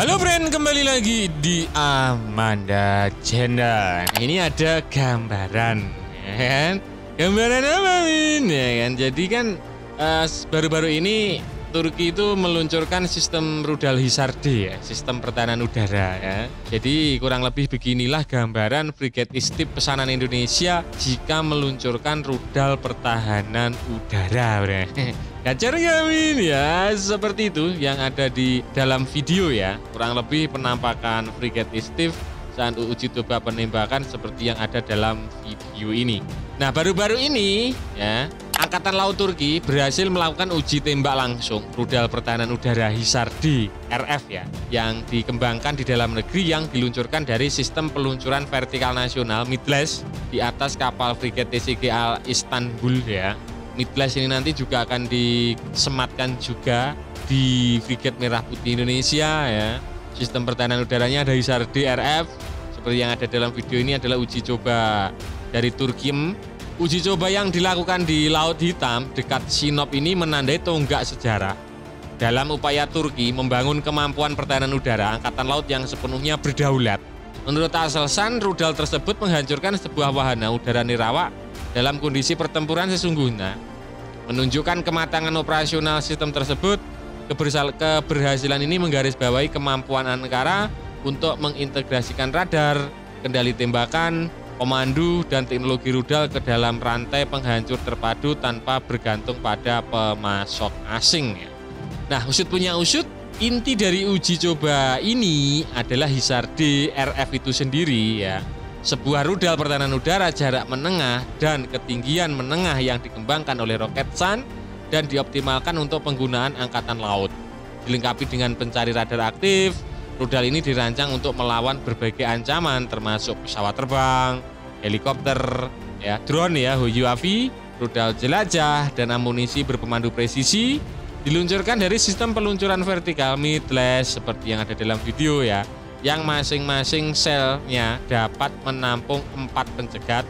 Halo friend, kembali lagi di Amanda Channel. Ini ada gambaran, ya kan? Gambaran apa Min? Ya kan? Jadi kan baru-baru ini Turki itu meluncurkan sistem rudal Hisar-D ya, sistem pertahanan udara ya. Jadi kurang lebih beginilah gambaran Frigate Istip pesanan Indonesia jika meluncurkan rudal pertahanan udara. Gacor ya Min? Ya seperti itu yang ada di dalam video ya. Kurang lebih penampakan Frigate Istip saat uji coba penembakan seperti yang ada dalam video ini. Nah baru-baru ini ya, Angkatan Laut Turki berhasil melakukan uji tembak langsung rudal pertahanan udara Hisar-D RF ya, yang dikembangkan di dalam negeri yang diluncurkan dari sistem peluncuran vertikal nasional Midlas di atas kapal frigate TCG Al Istanbul ya. Midlas ini nanti juga akan disematkan juga di frigate Merah Putih Indonesia ya. Sistem pertahanan udaranya ada Hisar-D RF, seperti yang ada dalam video ini adalah uji coba dari Turki. Uji coba yang dilakukan di Laut Hitam dekat Sinop ini menandai tonggak sejarah dalam upaya Turki membangun kemampuan pertahanan udara angkatan laut yang sepenuhnya berdaulat. Menurut Aselsan, rudal tersebut menghancurkan sebuah wahana udara nirawak dalam kondisi pertempuran sesungguhnya. Menunjukkan kematangan operasional sistem tersebut, keberhasilan ini menggarisbawahi kemampuan Ankara untuk mengintegrasikan radar, kendali tembakan, komando dan teknologi rudal ke dalam rantai penghancur terpadu tanpa bergantung pada pemasok asing. Nah, usut punya usut, inti dari uji coba ini adalah Hisar-D RF itu sendiri ya. Sebuah rudal pertahanan udara jarak menengah dan ketinggian menengah yang dikembangkan oleh Roketsan dan dioptimalkan untuk penggunaan angkatan laut. Dilengkapi dengan pencari radar aktif, rudal ini dirancang untuk melawan berbagai ancaman termasuk pesawat terbang, helikopter, ya, drone ya, UAV, rudal jelajah dan amunisi berpemandu presisi. Diluncurkan dari sistem peluncuran vertikal Midlas seperti yang ada dalam video ya, yang masing-masing selnya dapat menampung 4 pencegat.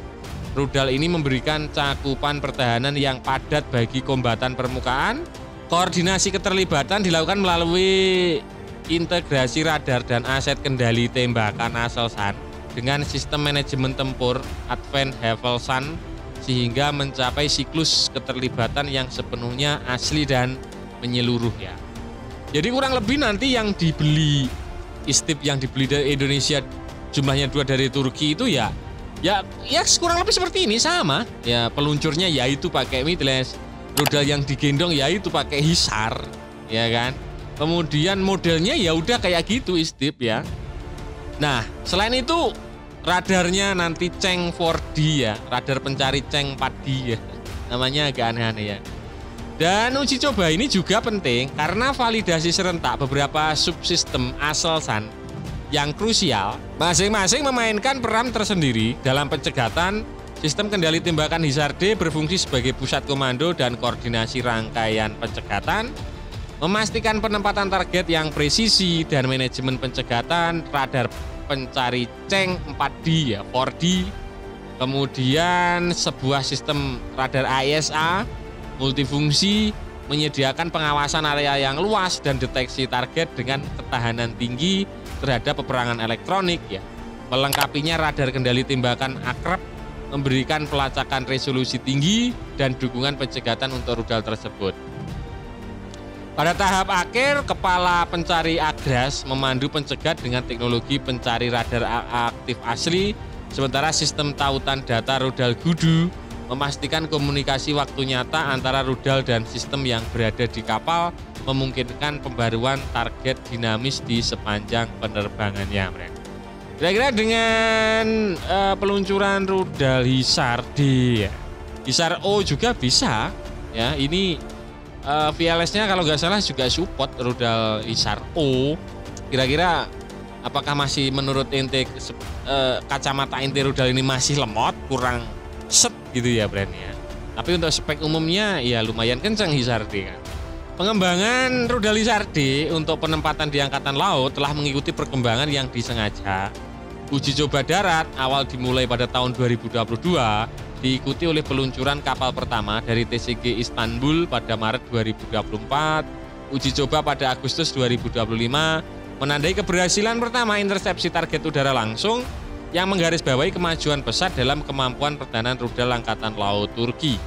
Rudal ini memberikan cakupan pertahanan yang padat bagi kombatan permukaan. Koordinasi keterlibatan dilakukan melalui integrasi radar dan aset kendali tembakan Aselsan dengan sistem manajemen tempur Advanced Havelsan sehingga mencapai siklus keterlibatan yang sepenuhnya asli dan menyeluruh ya. Jadi kurang lebih nanti yang dibeli Istip yang dibeli dari Indonesia jumlahnya 2 dari Turki itu ya kurang lebih seperti ini sama ya, peluncurnya yaitu pakai Midlas, rudal yang digendong yaitu pakai Hisar ya kan. Kemudian modelnya ya udah kayak gitu Istip ya. Nah, selain itu radarnya nanti Cheng 4D ya, radar pencari Cheng 4D ya. Namanya agak aneh-aneh ya. Dan uji coba ini juga penting karena validasi serentak beberapa subsistem Aselsan yang krusial, masing-masing memainkan peran tersendiri dalam pencegatan. Sistem kendali tembakan Hisar-D berfungsi sebagai pusat komando dan koordinasi rangkaian pencegatan, memastikan penempatan target yang presisi dan manajemen pencegatan radar pencari Cheng 4D ya, 4D. Kemudian sebuah sistem radar ISA multifungsi menyediakan pengawasan area yang luas dan deteksi target dengan ketahanan tinggi terhadap peperangan elektronik ya. Melengkapinya radar kendali tembakan akrab memberikan pelacakan resolusi tinggi dan dukungan pencegatan untuk rudal tersebut. Pada tahap akhir, kepala pencari Agras memandu pencegat dengan teknologi pencari radar aktif asli, sementara sistem tautan data rudal Gudu memastikan komunikasi waktu nyata antara rudal dan sistem yang berada di kapal, memungkinkan pembaruan target dinamis di sepanjang penerbangannya. Kira-kira dengan peluncuran rudal Hisar-D ya, Hisar-O juga bisa ya. Ini VLS-nya kalau nggak salah juga support rudal Hisar-O. Kira-kira apakah masih menurut ente kacamata ente rudal ini masih lemot, kurang set gitu ya brandnya. Tapi untuk spek umumnya ya lumayan kencang Hisar-D kan. Pengembangan rudal Hisar-D untuk penempatan di Angkatan Laut telah mengikuti perkembangan yang disengaja. Uji coba darat awal dimulai pada tahun 2022, diikuti oleh peluncuran kapal pertama dari TCG Istanbul pada Maret 2024, uji coba pada Agustus 2025, menandai keberhasilan pertama intersepsi target udara langsung yang menggarisbawahi kemajuan pesat dalam kemampuan pertahanan rudal Angkatan Laut Turki.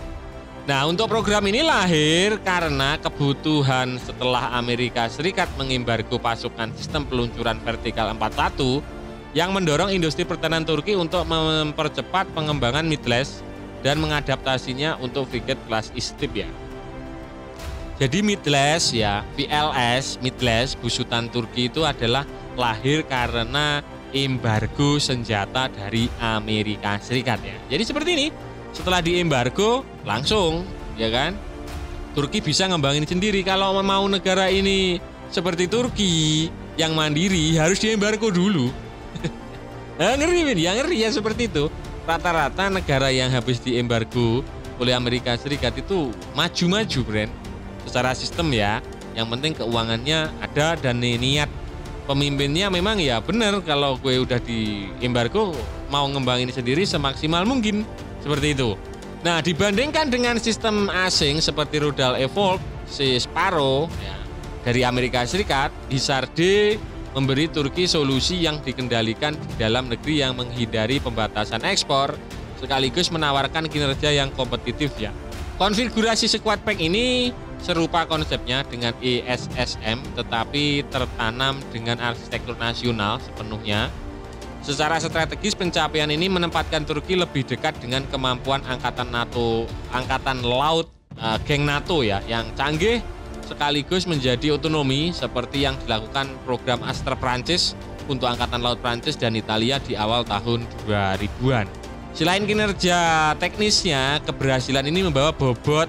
Nah, untuk program ini lahir karena kebutuhan setelah Amerika Serikat mengembargo pasukan sistem peluncuran vertikal 41 yang mendorong industri pertahanan Turki untuk mempercepat pengembangan Midlash dan mengadaptasinya untuk frigate kelas Istip ya. Jadi Midlash ya, VLS, Midlash, busutan Turki itu adalah lahir karena embargo senjata dari Amerika Serikat ya. Jadi seperti ini. Setelah diembargo langsung ya kan Turki bisa ngembangin sendiri. Kalau mau negara ini seperti Turki yang mandiri harus diembargo dulu. Ngeri ya seperti itu. Rata-rata negara yang habis diembargo oleh Amerika Serikat itu maju-maju brand secara sistem ya. Yang penting keuangannya ada dan niat pemimpinnya memang ya benar. Kalau gue udah diembargo mau ngembangin sendiri semaksimal mungkin. Seperti itu. Nah, dibandingkan dengan sistem asing seperti rudal Evolve, si Sparrow ya, dari Amerika Serikat, HISAR-D memberi Turki solusi yang dikendalikan di dalam negeri yang menghindari pembatasan ekspor, sekaligus menawarkan kinerja yang kompetitif ya. Konfigurasi squad pack ini serupa konsepnya dengan ESSM, tetapi tertanam dengan arsitektur nasional sepenuhnya. Secara strategis pencapaian ini menempatkan Turki lebih dekat dengan kemampuan angkatan laut geng NATO ya yang canggih sekaligus menjadi otonomi seperti yang dilakukan program Astra Prancis untuk angkatan laut Prancis dan Italia di awal tahun 2000-an. Selain kinerja teknisnya, keberhasilan ini membawa bobot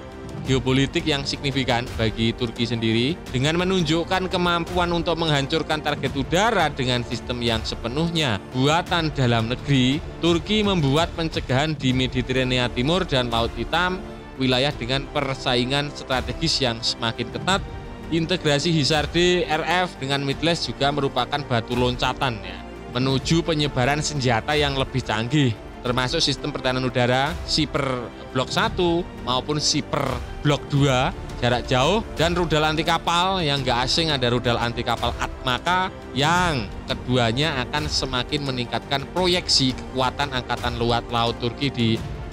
geopolitik yang signifikan bagi Turki sendiri dengan menunjukkan kemampuan untuk menghancurkan target udara dengan sistem yang sepenuhnya buatan dalam negeri. Turki membuat pencegahan di Mediterania Timur dan Laut Hitam wilayah dengan persaingan strategis yang semakin ketat. Integrasi HISAR-D RF dengan Midlash juga merupakan batu loncatan ya menuju penyebaran senjata yang lebih canggih, termasuk sistem pertahanan udara Siper Blok 1 maupun Siper Blok 2 jarak jauh dan rudal anti kapal yang gak asing ada rudal anti kapal Atmaka yang keduanya akan semakin meningkatkan proyeksi kekuatan angkatan laut Turki di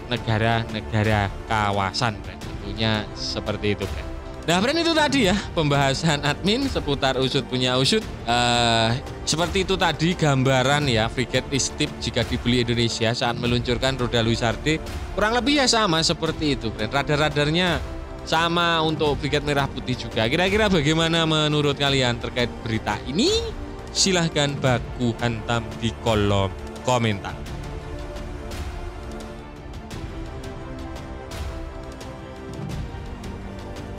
negara-negara kawasan. Tentunya seperti itu. Nah, friend, itu tadi ya pembahasan admin seputar usut punya usut. Seperti itu tadi gambaran ya frigate Istip jika dibeli Indonesia saat meluncurkan rudal HISAR-D. Kurang lebih ya sama seperti itu, friend. Radar-radarnya sama untuk frigate Merah Putih juga. Kira-kira bagaimana menurut kalian terkait berita ini? Silahkan baku hantam di kolom komentar.